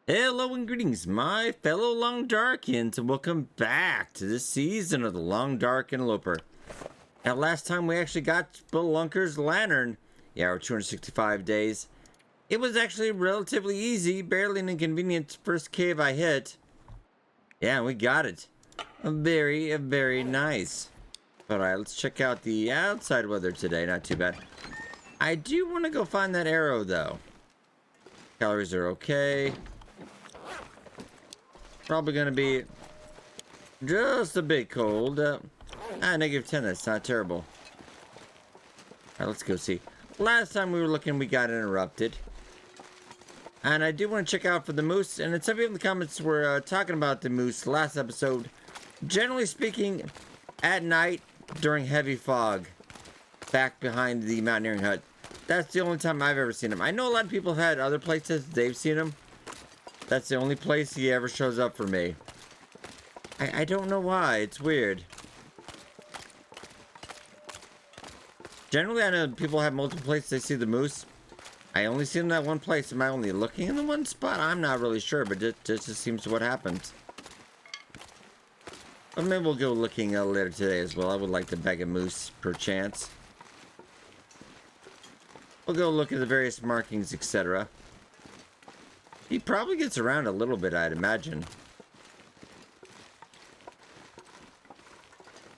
Hello and greetings, my fellow Long Darkians, and welcome back to this season of the Long Dark Interloper. Now, last time we actually got Spelunker's Lantern, our 265 days. It was actually relatively easy, barely an inconvenience first cave I hit. Yeah, we got it. Very nice. Alright, let's check out the outside weather today, not too bad. I do want to go find that arrow, though. Calories are okay. Probably gonna be just a bit cold. -10, that's not terrible. Alright, let's go see. Last time we were looking, we got interrupted. And I do want to check out for the moose. And some people in the comments were talking about the moose last episode. Generally speaking, at night during heavy fog, back behind the mountaineering hut. That's the only time I've ever seen him. I know a lot of people have had other places they've seen him. That's the only place he ever shows up for me. I don't know why. It's weird. Generally, I know people have multiple places they see the moose. I only see him that one place. Am I only looking in the one spot? I'm not really sure, but it just seems what happens. But maybe we'll go looking later today as well. I would like to bag a moose per chance. We'll go look at the various markings, etc. He probably gets around a little bit, I'd imagine.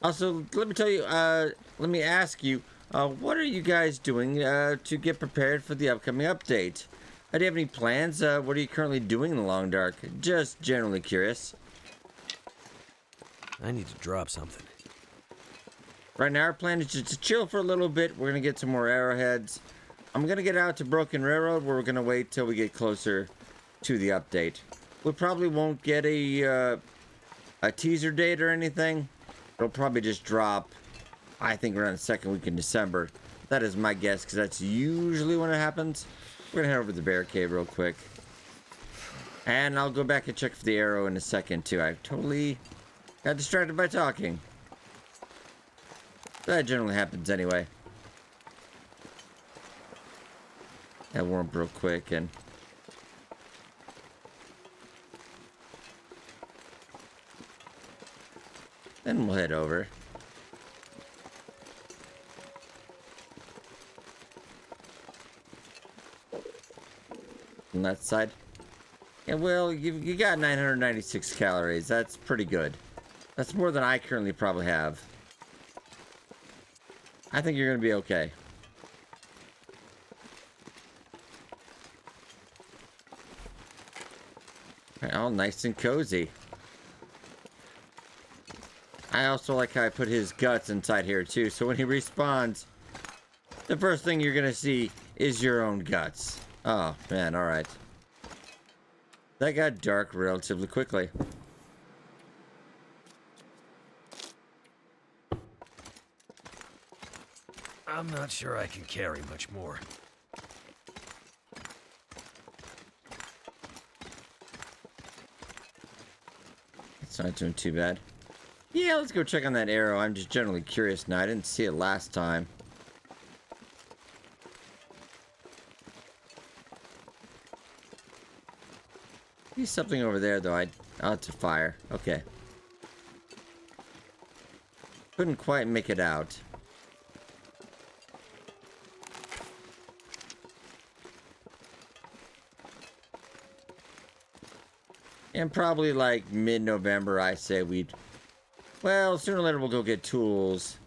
Also, let me tell you, let me ask you, what are you guys doing to get prepared for the upcoming update? Do you have any plans? What are you currently doing in the Long Dark? Just generally curious. I need to drop something. Right now, our plan is just to chill for a little bit. We're going to get some more arrowheads. I'm going to get out to Broken Railroad, where we're going to wait till we get closer to the update. We probably won't get a teaser date or anything. It'll probably just drop, I think, around the second week in December. That is my guess, because that's usually when it happens. We're going to head over to the bear cave real quick. And I'll go back and check for the arrow in a second, too. I totally got distracted by talking. That generally happens anyway. That warm up real quick and... then we'll head over. On that side. Yeah, well, you got 996 calories. That's pretty good. That's more than I currently probably have. I think you're going to be okay. All nice and cozy. I also like how I put his guts inside here too, so when he respawns, the first thing you're gonna see is your own guts. Oh man, alright. That got dark relatively quickly. I'm not sure I can carry much more. It's not doing too bad. Yeah, let's go check on that arrow. I'm just generally curious now. I didn't see it last time. There's something over there, though. I'll have to fire. Okay. Couldn't quite make it out. And probably like mid-November, I say we'd... well, sooner or later we'll go get tools.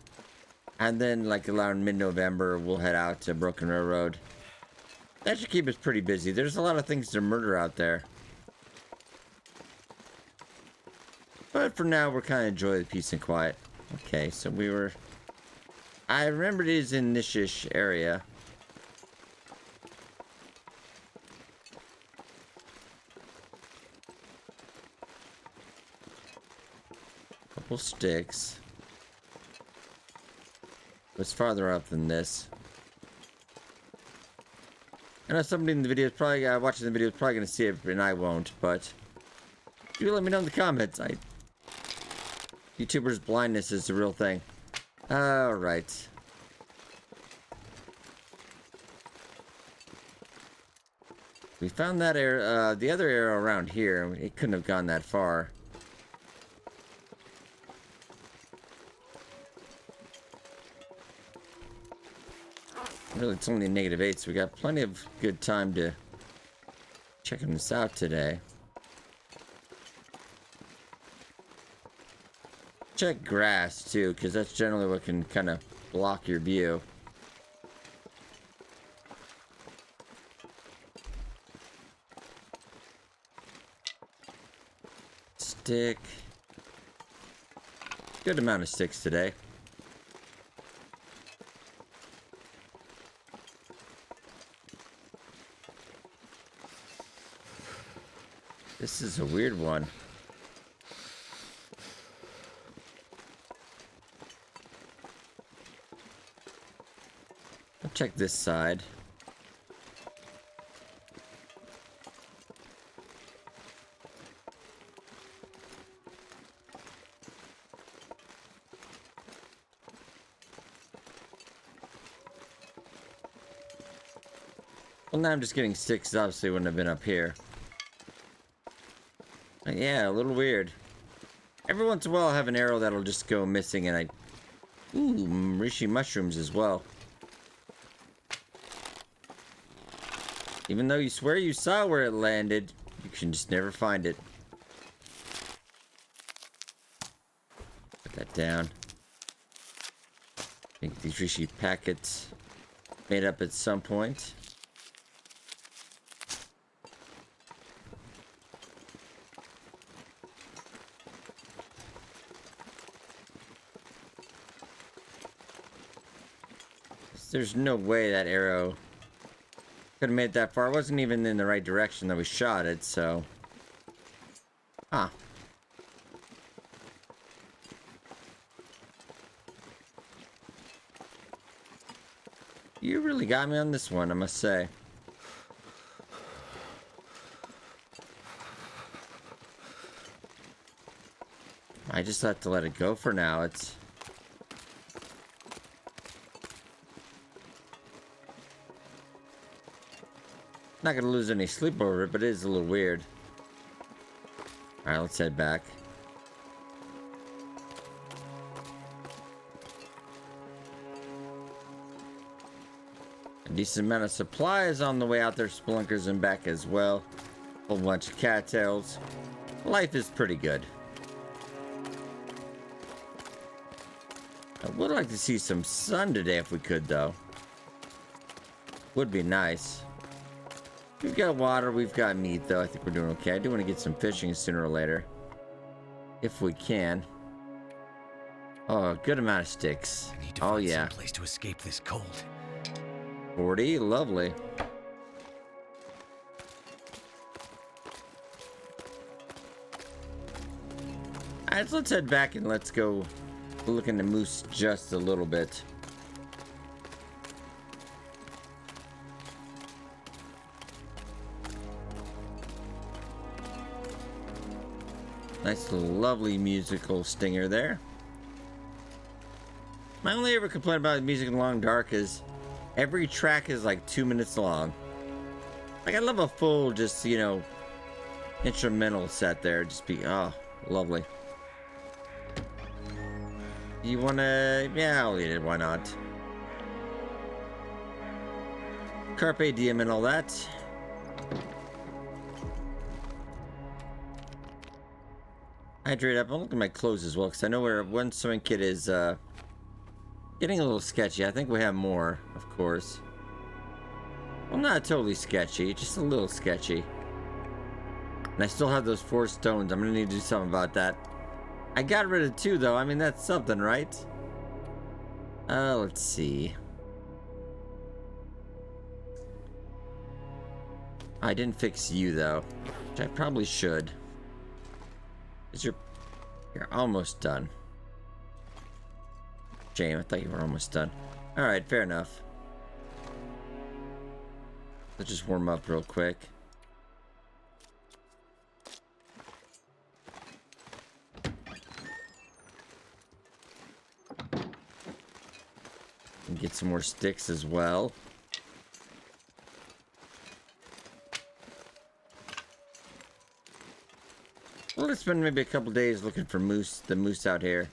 And then like around mid-November, we'll head out to Broken Railroad. That should keep us pretty busy. There's a lot of things to murder out there. But for now, we're kind of enjoying the peace and quiet. Okay, so we were... I remember it is in this-ish area. Couple sticks. It's farther up than this. I know somebody in the video is probably watching the video is probably gonna see it, and I won't. But you let me know in the comments. YouTubers' blindness is the real thing. All right. We found that arrow, the other arrow around here. It couldn't have gone that far. Really, it's only -8, so we got plenty of good time to checking this out today. Check grass too, because that's generally what can kind of block your view. Stick. Good amount of sticks today. This is a weird one. I'll check this side. Well, now I'm just getting sticks. Obviously, wouldn't have been up here. But yeah, a little weird. Every once in a while, I have an arrow that'll just go missing, and ooh, reishi mushrooms as well. Even though you swear you saw where it landed, you can just never find it. Put that down. I think these reishi packets made up at some point. There's no way that arrow could have made it that far. It wasn't even in the right direction that we shot it, so... Huh. You really got me on this one, I must say. I just have to let it go for now. It's... Not gonna lose any sleep over it, but it is a little weird. Alright, let's head back. A decent amount of supplies on the way out there, spelunkers and back as well. A whole bunch of cattails. Life is pretty good. I would like to see some sun today if we could, though. Would be nice. We've got water, we've got meat, though. I think we're doing okay. I do want to get some fishing sooner or later. If we can. Oh, a good amount of sticks. I need to oh, find yeah. some place to escape this cold. 40, lovely. Alright, so let's head back and let's go look into moose just a little bit. Nice little lovely musical stinger there. My only ever complaint about music in Long Dark is every track is like 2 minutes long. Like, I love a full, just, you know, instrumental set there. Just be, oh, lovely. You wanna, yeah, I'll eat it, why not? Carpe diem and all that. Hydrate up. I'll look at my clothes as well, because I know where one sewing kit is getting a little sketchy. I think we have more, of course. Well, not totally sketchy, just a little sketchy. And I still have those 4 stones. I'm gonna need to do something about that. I got rid of 2, though. I mean, that's something, right? Let's see. I didn't fix you, though, which I probably should. Because you're almost done. Shame, I thought you were almost done. Alright, fair enough. Let's just warm up real quick. And get some more sticks as well. Let's spend maybe a couple days looking for the moose out here.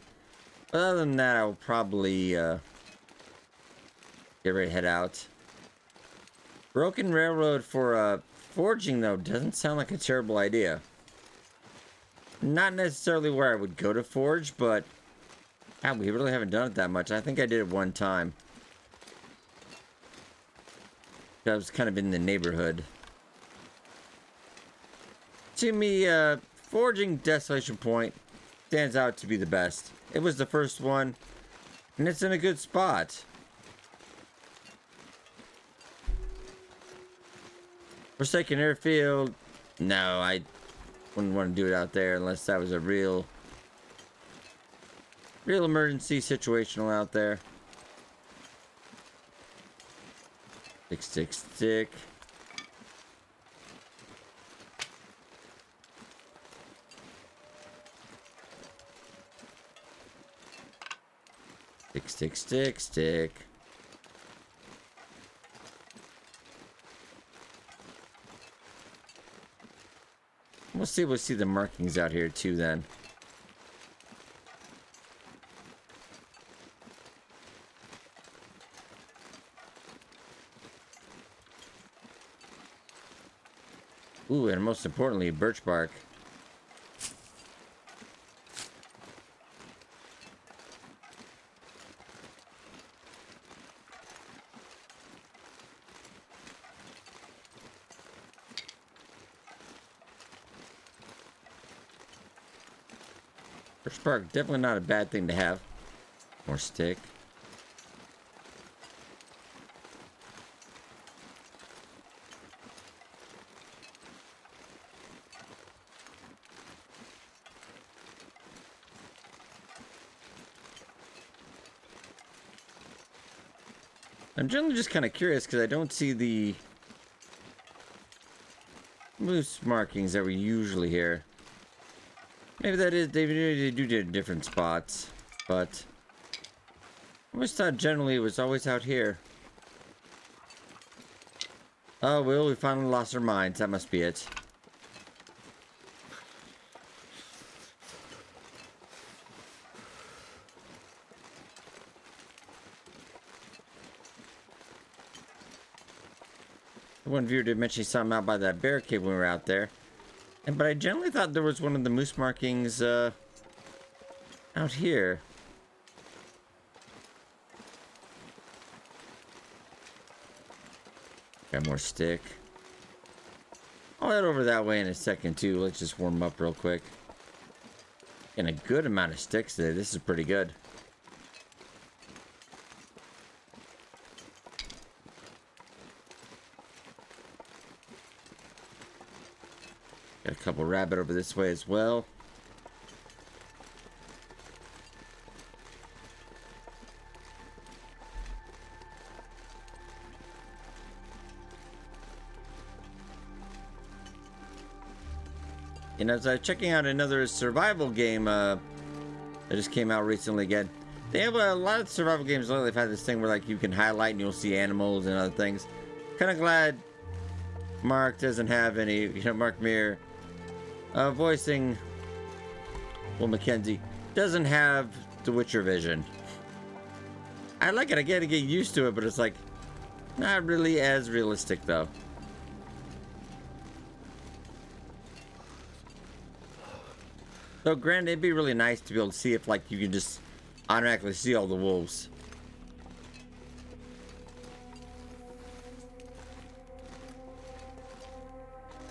But other than that, I'll probably get ready to head out. Broken railroad for forging, though, doesn't sound like a terrible idea. Not necessarily where I would go to forge, but we really haven't done it that much. I think I did it one time. I was kind of in the neighborhood. To me, forging Desolation Point stands out to be the best. It was the first one, and it's in a good spot. Forsaken Airfield, no, I wouldn't want to do it out there unless that was a real emergency situational out there. Stick. Stick. We'll see the markings out here too then. Ooh, and most importantly, birch bark. Birch bark, definitely not a bad thing to have. More stick. I'm generally just kind of curious because I don't see the moose markings that we usually hear. Maybe that is, they do different spots, but I always thought generally it was always out here. Oh, well, we finally lost our minds. That must be it. One viewer did mention he saw him out by that barricade when we were out there. But I generally thought there was one of the moose markings out here. Got more stick. I'll head over that way in a second too. Let's just warm up real quick. And a good amount of sticks today. This is pretty good. Got a couple rabbit over this way as well. And as I was checking out another survival game that just came out recently again, they have a lot of survival games lately. They've had this thing where like you can highlight and you'll see animals and other things. Kind of glad Mark doesn't have any, Mark Meir voicing Will Mackenzie doesn't have the Witcher vision. I like it. I gotta get used to it, but it's like not really as realistic though. So granted, it'd be really nice to be able to see if like you can just automatically see all the wolves.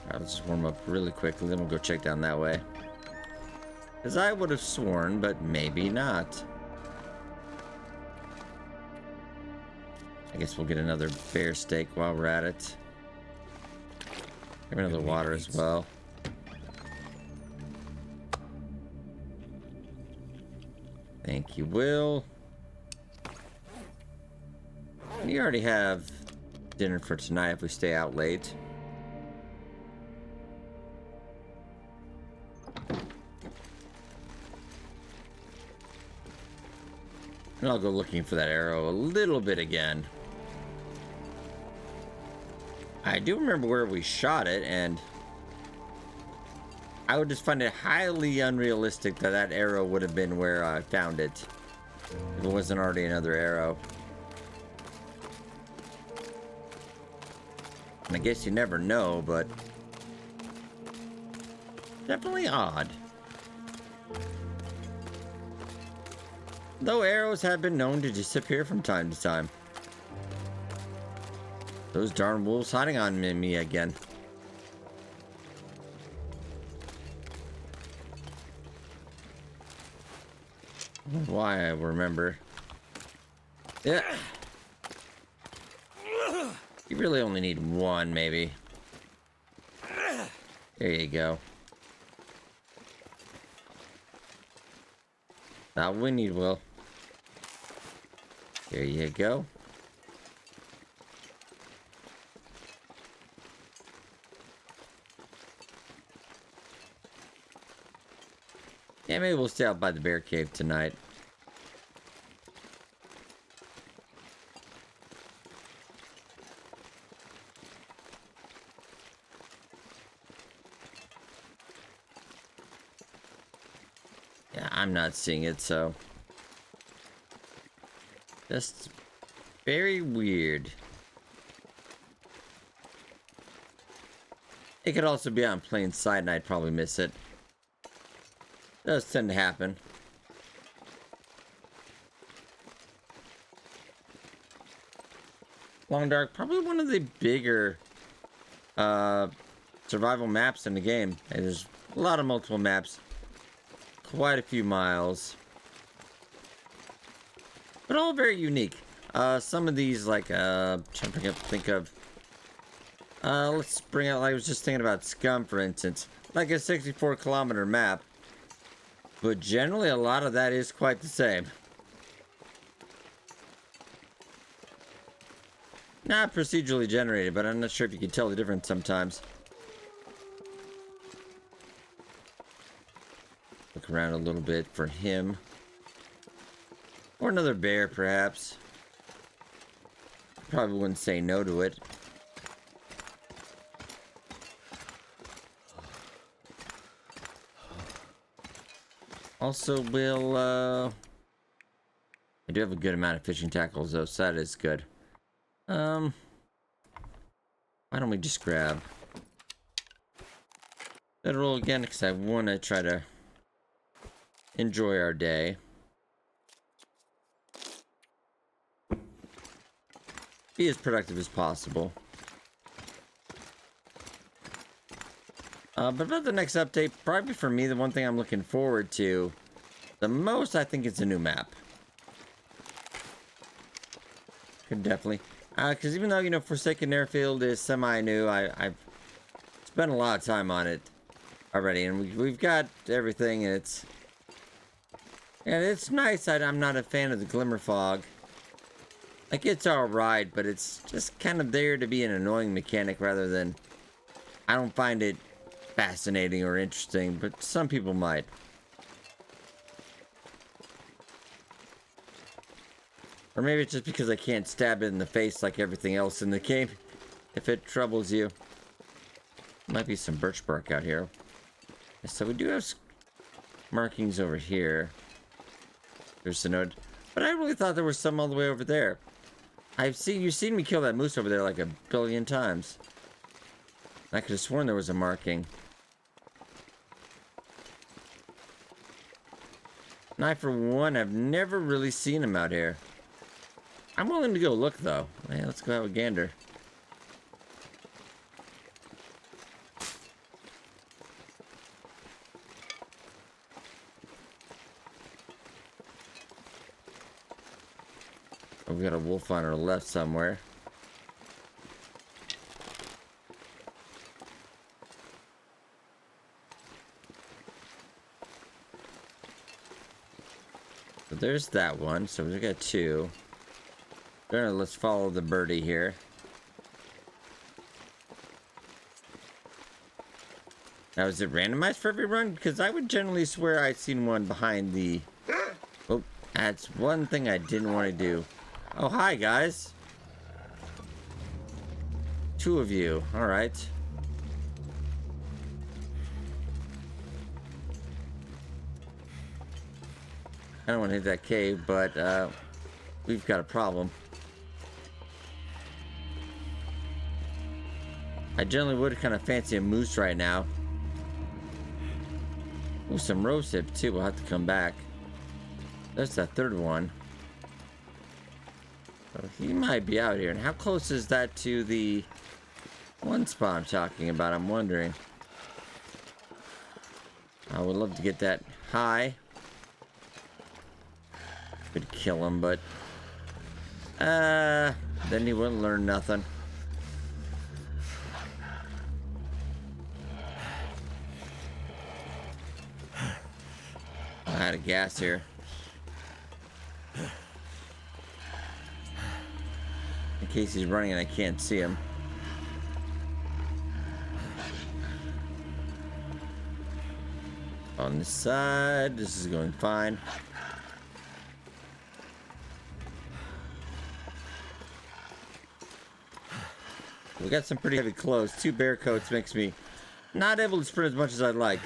Alright, let's just warm up really quickly, then we'll go check down that way. Because I would have sworn, but maybe not. I guess we'll get another bear steak while we're at it. Give another water as well. Thank you, Will. We already have dinner for tonight if we stay out late. And I'll go looking for that arrow a little bit again. I do remember where we shot it, and I would just find it highly unrealistic that that arrow would have been where I found it. If it wasn't already another arrow. And I guess you never know, but... definitely odd. Though arrows have been known to disappear from time to time. Those darn wolves hiding on me again. Why I remember. Yeah. You really only need one, maybe. There you go. Not what we need, Will. There you go. Yeah, maybe we'll stay out by the bear cave tonight. Yeah, I'm not seeing it, so... just very weird. It could also be on plain sight and I'd probably miss it. Does tend to happen. Long Dark, probably one of the bigger survival maps in the game. And there's a lot of multiple maps. Quite a few miles. But all very unique. Some of these, like, trying to think of... let's bring out, I was just thinking about Scum, for instance. Like a 64-kilometer map. But generally, a lot of that is quite the same. Not procedurally generated, but I'm not sure if you can tell the difference sometimes. Look around a little bit for him. Or another bear, perhaps. Probably wouldn't say no to it. Also, we'll, I do have a good amount of fishing tackles, though, so that is good. Why don't we just grab that roll again, because I want to try to enjoy our day. Be as productive as possible. But about the next update, probably for me, the one thing I'm looking forward to the most, I think, is a new map. Could definitely. Because even though, you know, Forsaken Airfield is semi-new, I've spent a lot of time on it already. And we've got everything, and it's nice. I'm not a fan of the glimmer fog. Like, it's alright, but it's just kind of there to be an annoying mechanic rather than... I don't find it fascinating or interesting, but some people might. Or maybe it's just because I can't stab it in the face like everything else in the game. If it troubles you. Might be some birch bark out here. So we do have markings over here. There's a node. But I really thought there was some all the way over there. You've seen me kill that moose over there like a billion times. I could have sworn there was a marking. And I, for one, have never really seen him out here. I'm willing to go look, though. Yeah, let's go have a gander. We've got a wolf on our left somewhere. So there's that one. So we've got two. Let's follow the birdie here. Now, is it randomized for every run? Because I would generally swear I'd seen one behind the... Oh, that's one thing I didn't want to do. Oh, hi, guys. Two of you. All right. I don't want to hit that cave, but we've got a problem. I generally would kind of fancy a moose right now. Ooh, some rose hip too. We'll have to come back. There's that third one. So he might be out here. And how close is that to the one spot I'm talking about? I'm wondering. I would love to get that high. Could kill him, but then he wouldn't learn nothing. I'm out of gas here. In case he's running and I can't see him. On this side, this is going fine. We got some pretty heavy clothes. 2 bear coats makes me not able to sprint as much as I'd like.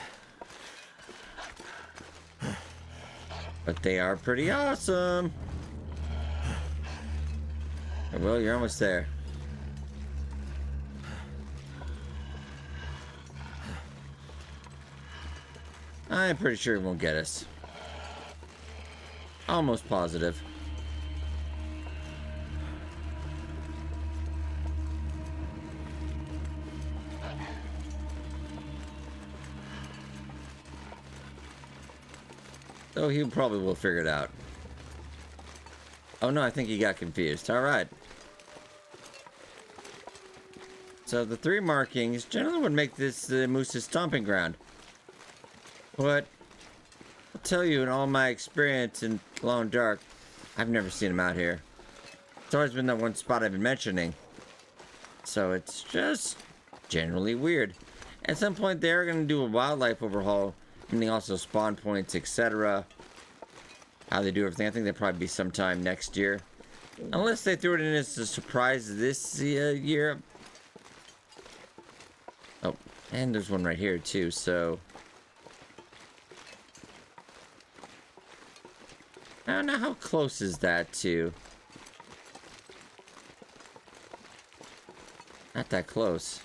But they are pretty awesome. Well, you're almost there. I'm pretty sure he won't get us. Almost positive. So he probably will figure it out. Oh no, I think he got confused. Alright. So the 3 markings generally would make this the moose's stomping ground. But I'll tell you, in all my experience in Long Dark, I've never seen him out here. It's always been that one spot I've been mentioning. So it's just generally weird. At some point they're going to do a wildlife overhaul, meaning also spawn points, etc. How they do everything. I think they'll probably be sometime next year. Unless they threw it in as a surprise this year. Oh, and there's one right here too, so... I don't know how close is that to... Not that close.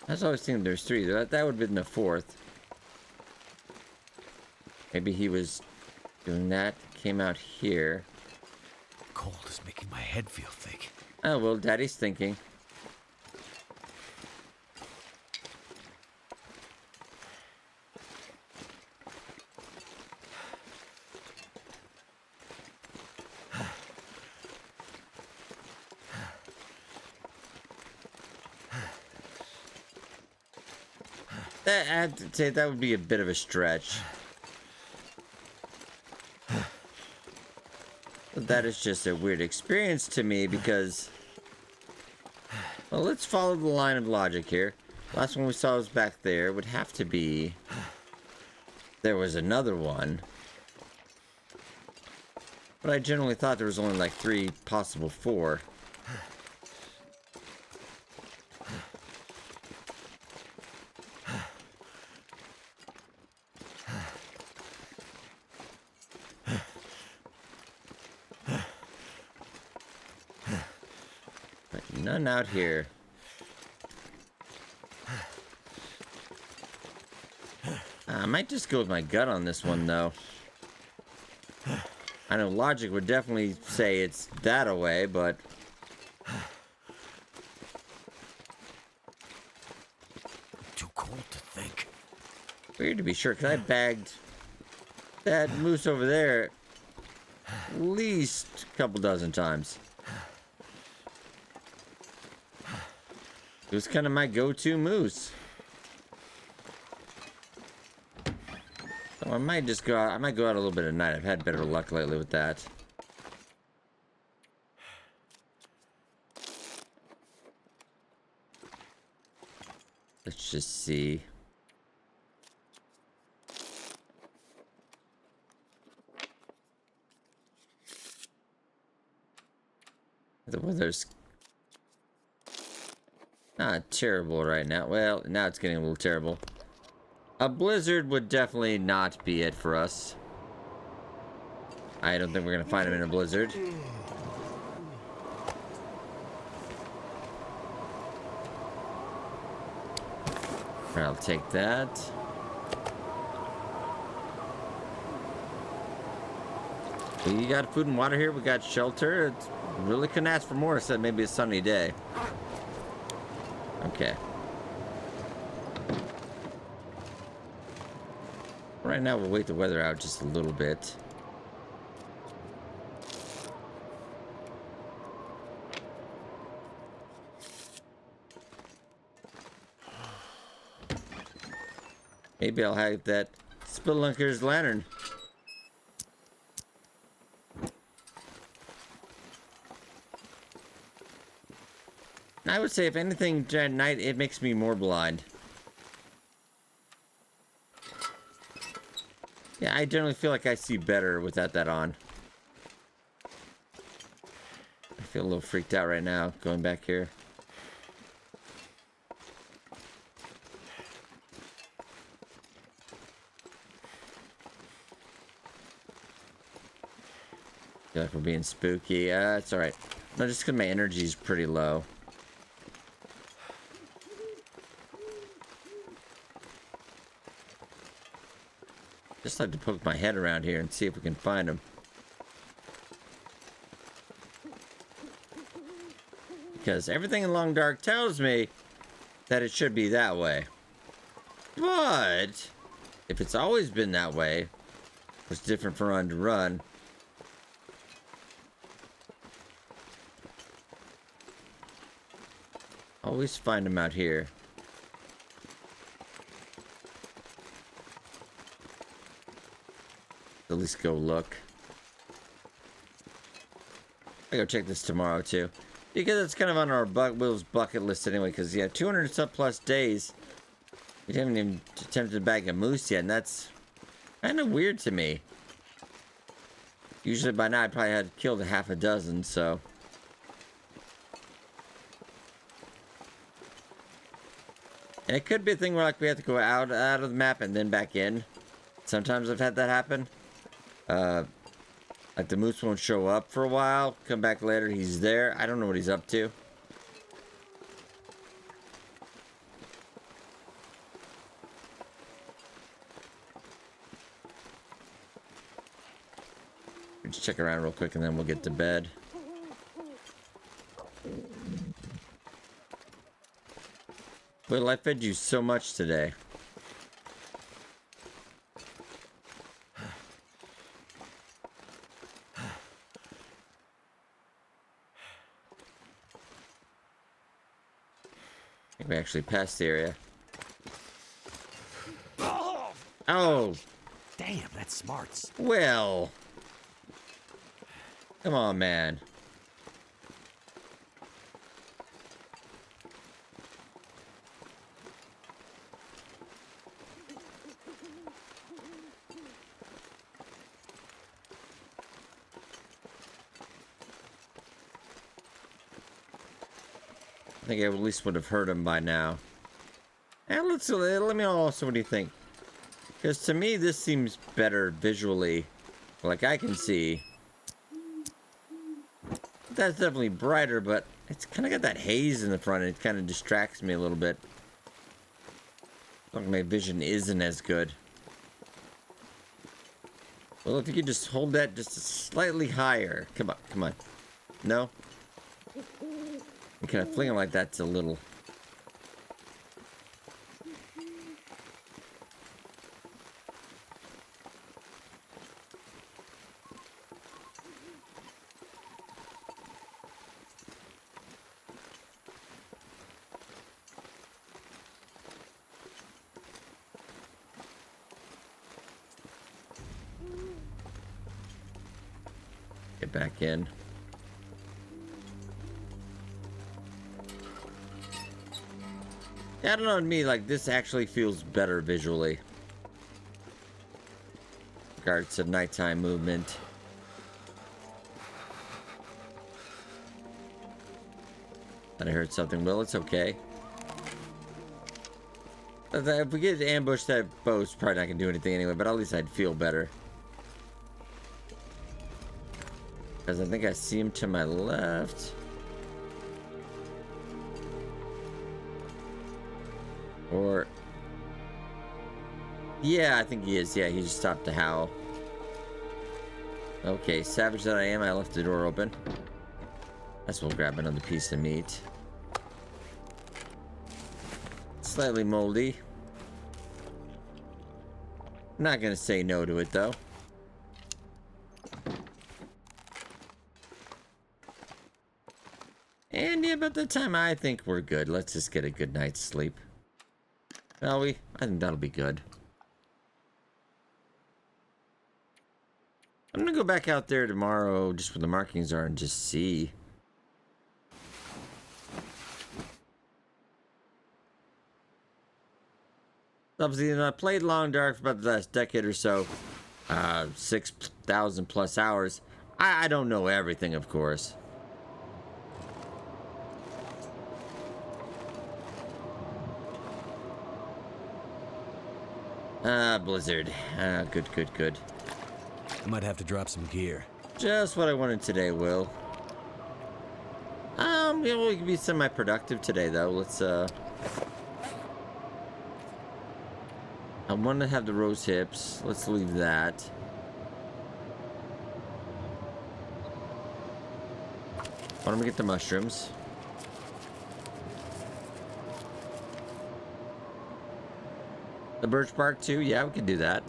I was always thinking there's 3. That would have been the 4th. Maybe he was doing that. Came out here. Cold is making my head feel thick. Oh, well, Daddy's thinking. I have to say that would be a bit of a stretch. That is just a weird experience to me because... Well, let's follow the line of logic here. Last one we saw was back there. Would have to be... There was another one. But I generally thought there was only like 3, possible 4. None out here. I might just go with my gut on this one, though. I know logic would definitely say it's that away, but... Too cold to think. Weird to be sure, because I bagged that moose over there at least a couple dozen times. It was kind of my go-to moose. So I might just go out. I might go out a little bit at night. I've had better luck lately with that. Let's just see. The weather's... Not terrible right now. Well, now it's getting a little terrible. A blizzard would definitely not be it for us. I don't think we're gonna find him in a blizzard. I'll take that. We got food and water here. We got shelter. It's really couldn't ask for more, except maybe a sunny day. Okay. Right now, we'll wait the weather out just a little bit. Maybe I'll have that Spelunker's lantern. I would say, if anything, at night, it makes me more blind. Yeah, I generally feel like I see better without that on. I feel a little freaked out right now, going back here. Feel like we're being spooky. It's alright. No, just because my energy's pretty low. Just like to poke my head around here and see if we can find him. Because everything in Long Dark tells me that it should be that way. But if it's always been that way, it's different from run to run. Always find him out here. At least go look. I go check this tomorrow too, because it's kind of on our Will's bucket list anyway. Because yeah, 200 sub plus days. We haven't even attempted to bag a moose yet, and that's kind of weird to me. Usually by now I probably had killed a half a dozen, so. And it could be a thing where like we have to go out of the map and then back in. Sometimes I've had that happen. Like the moose won't show up for a while, come back later, he's there. I don't know what he's up to. Just check around real quick and then we'll get to bed. Will, I fed you so much today. I think we actually passed the area. Oh! Damn, that's smarts. Well. Come on, man. I think I at least would have heard him by now. And let me know also what do you think. Because to me, this seems better visually. Like I can see. That's definitely brighter, but it's kind of got that haze in the front. And it kind of distracts me a little bit. Like my vision isn't as good. Well, if you could just hold that just slightly higher. Come on, come on. No? You kind of fling it like that's a little. Get back in. Yeah, I don't know, to me, like, this actually feels better visually. In regards to nighttime movement. Thought I heard something. Well, it's okay. If we get ambushed, that bow's probably not gonna do anything anyway, but at least I'd feel better. Because I think I see him to my left. Or... yeah, I think he is. Yeah, he just stopped to howl. Okay, savage that I am, I left the door open. Guess we'll grab another piece of meat. Slightly moldy. Not gonna say no to it though. And yeah, about that time I think we're good. Let's just get a good night's sleep. Shall we? I think that'll be good. I'm gonna go back out there tomorrow just where the markings are and just see. Obviously, I played Long Dark for about the last decade or so. 6,000 plus hours. I don't know everything, of course. Blizzard. Good, good, good. I might have to drop some gear. Just what I wanted today, Will. Yeah, we can be semi-productive today, though. Let's, I want to have the rose hips. Let's leave that. Why don't we get the mushrooms? The birch bark too? Yeah, we can do that.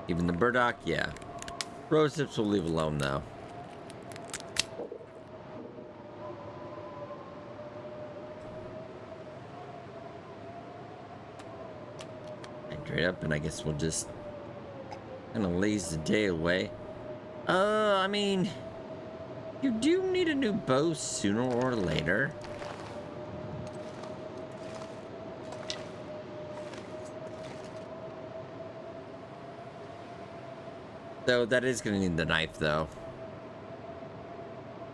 Even the burdock? Yeah. Rose hips we'll leave alone though. Straight up, and I guess we'll just kind of laze the day away. I mean, you do need a new bow sooner or later. So that is going to need the knife, though.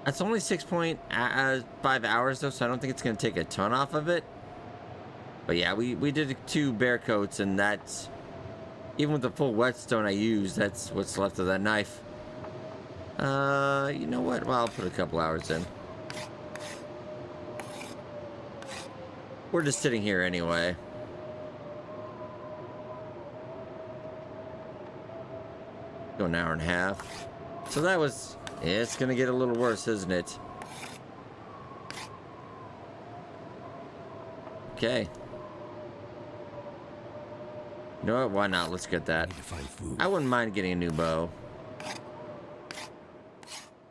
That's only 6.5 hours, though, so I don't think it's going to take a ton off of it. But yeah, we did 2 bear coats, and that's... even with the full whetstone I used, that's what's left of that knife. You know what? Well, I'll put a couple hours in. We're just sitting here anyway. Go an hour and a half. So that was... yeah, it's gonna get a little worse, isn't it? Okay. You know what? Why not? Let's get that. I wouldn't mind getting a new bow.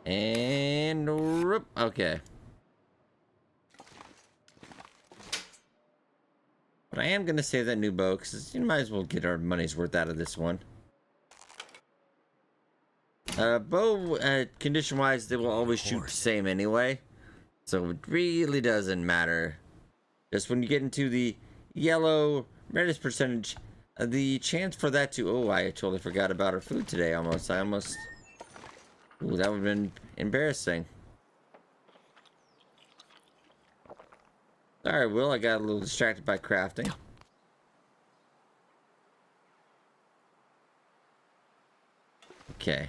And... okay. But I am going to save that new bow, because you might as well get our money's worth out of this one. Bow, condition-wise, they will always shoot the same anyway. So it really doesn't matter. Just when you get into the yellow, reddish percentage... the chance for that to... oh, I totally forgot about our food today almost. I almost... ooh, that would have been embarrassing. Alright, Will, I got a little distracted by crafting. Okay.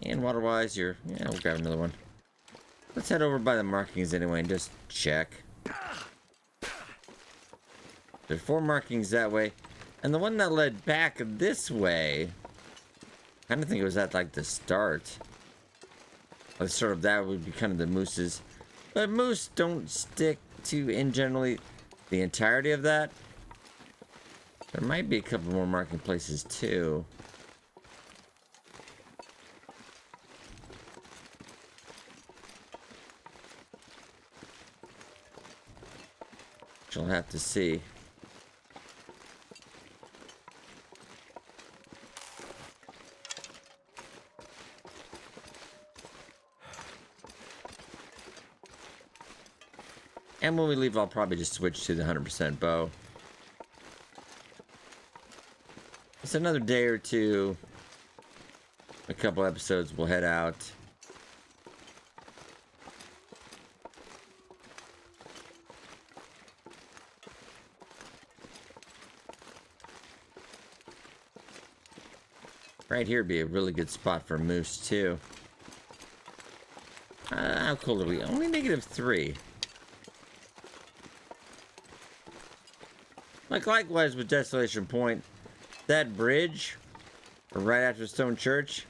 And water-wise, you're... yeah, we'll grab another one. Let's head over by the markings anyway and just check. There's 4 markings that way. And the one that led back this way... I kind of think it was at, like, the start. Like, sort of that would be kind of the mooses. But moose don't stick to, in generally, the entirety of that. There might be a couple more marking places, too. Which I'll have to see. And when we leave, I'll probably just switch to the 100% bow. It's another day or two. a couple episodes, we'll head out. Right here would be a really good spot for moose, too. How cold are we? Only -3. Like, likewise with Desolation Point, that bridge, right after Stone Church,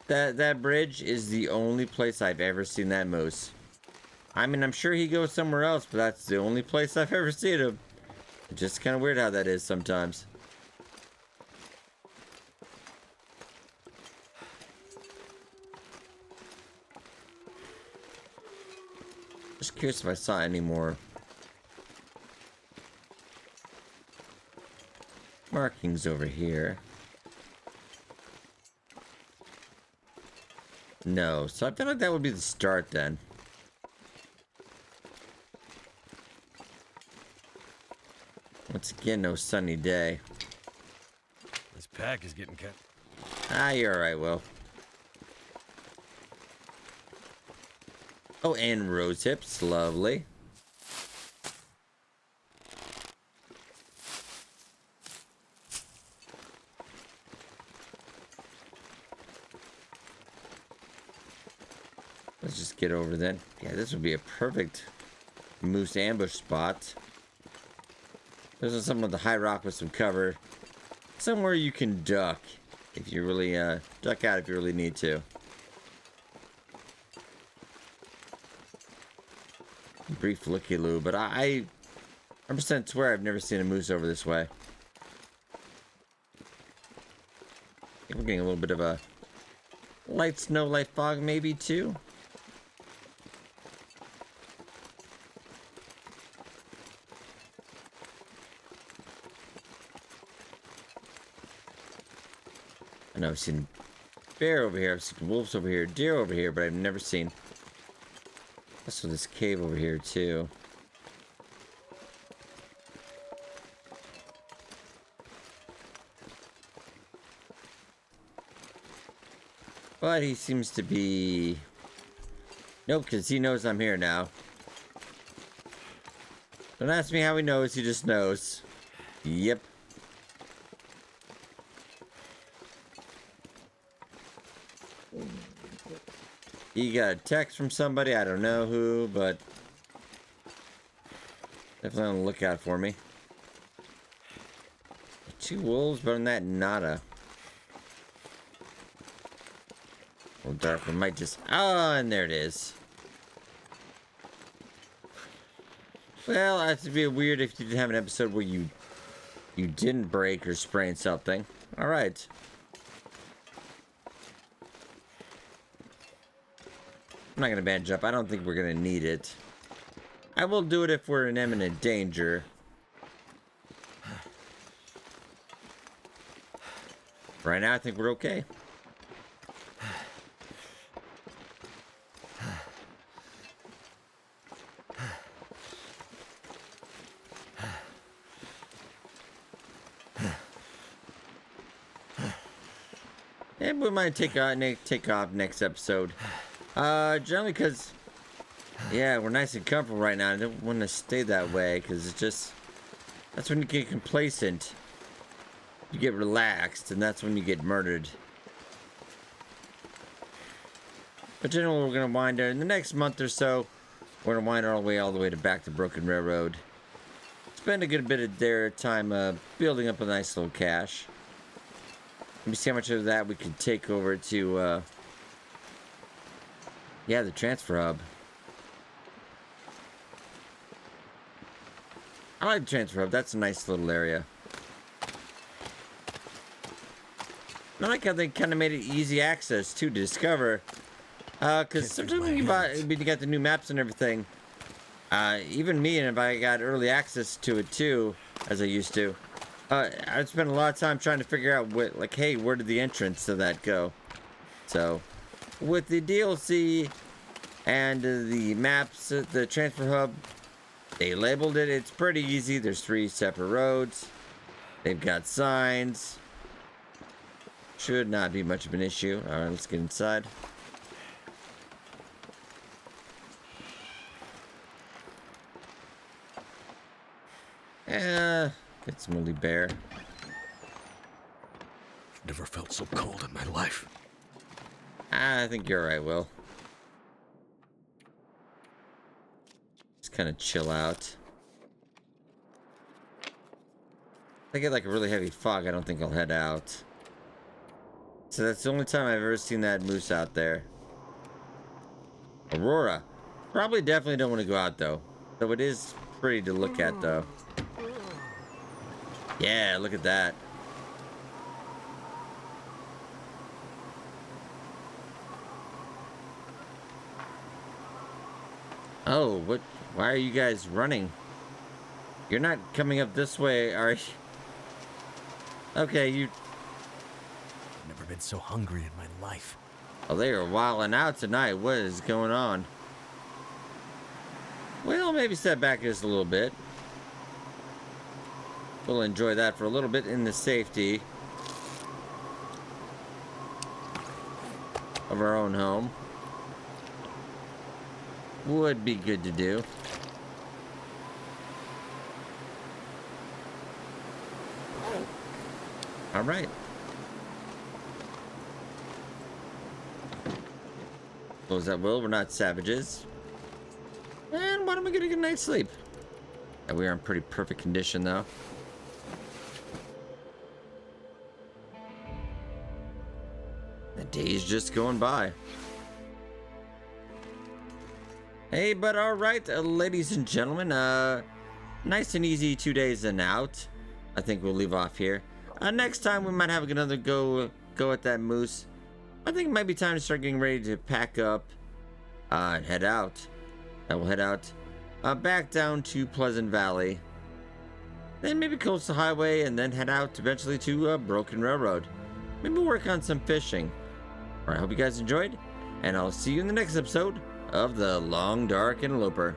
that bridge is the only place I've ever seen that moose. I mean, I'm sure he goes somewhere else, but that's the only place I've ever seen him. It's just kind of weird how that is sometimes. Just curious if I saw any more markings over here. No, so I feel like that would be the start then. Once again, no sunny day. This pack is getting cut. Ah, you're alright, Will. Oh, and rose hips, lovely. Let's just get over then. Yeah, this would be a perfect moose ambush spot. There's something with the high rock with some cover. Somewhere you can duck if you really, duck out if you really need to. Brief looky-loo, but I 100% swear I've never seen a moose over this way. I think we're getting a little bit of a light snow, light fog maybe too. I know I've seen bear over here, I've seen wolves over here, deer over here, but I've never seen also this cave over here too. But he seems to be... Nope, because he knows I'm here now. Don't ask me how he knows, he just knows. Yep. He got a text from somebody, I don't know who, but definitely on the lookout for me. 2 wolves, but on that, nada. Well, dark one might just... Oh, and there it is. Well, that'd be weird if you didn't have an episode where you didn't break or sprain something. Alright. I'm not gonna bandage up. I don't think we're gonna need it. I will do it if we're in imminent danger. Right now, I think we're okay. And we might take off next episode. Generally because, yeah, we're nice and comfortable right now. I don't want to stay that way because it's just, that's when you get complacent. You get relaxed, and that's when you get murdered. But generally, we're going to wind in the next month or so. We're going to wind all the way to back to Broken Railroad. Spend a good bit of their time building up a nice little cache. Let me see how much of that we can take over to, yeah, the transfer hub. I like the transfer hub. That's a nice little area. I like how they kind of made it easy access, too, to discover. Because sometimes when you got the new maps and everything, even me, and if I got early access to it, too, as I used to, I'd spend a lot of time trying to figure out, what, like, hey, where did the entrance to that go? So, with the DLC and the maps, the transfer hub, they labeled it. It's pretty easy. There's 3 separate roads. They've got signs. Should not be much of an issue. Alright, let's get inside. Get some woolly bear. Never felt so cold in my life. I think you're alright, Will. Just kind of chill out. If I get like a really heavy fog, I don't think I'll head out. So that's the only time I've ever seen that moose out there. Aurora. Probably definitely don't want to go out though. Though it is pretty to look at though. Yeah, look at that. Oh, what? Why are you guys running? You're not coming up this way, are you? Okay, you... I've never been so hungry in my life. Oh, they are wilding out tonight. What is going on? Well, maybe step back just a little bit. We'll enjoy that for a little bit in the safety of our own home. Would be good to do. All right. Close that, Will. We're not savages. And why don't we get a good night's sleep? Yeah, we are in pretty perfect condition, though. The day's just going by. Hey, but all right, ladies and gentlemen, nice and easy 2 days and out. I think we'll leave off here. Next time we might have another go at that moose. I think it might be time to start getting ready to pack up and head out. I will head out back down to Pleasant Valley. Then maybe coast the highway and then head out eventually to Broken Railroad. Maybe work on some fishing. All right, I hope you guys enjoyed, and I'll see you in the next episode of The Long Dark Interloper.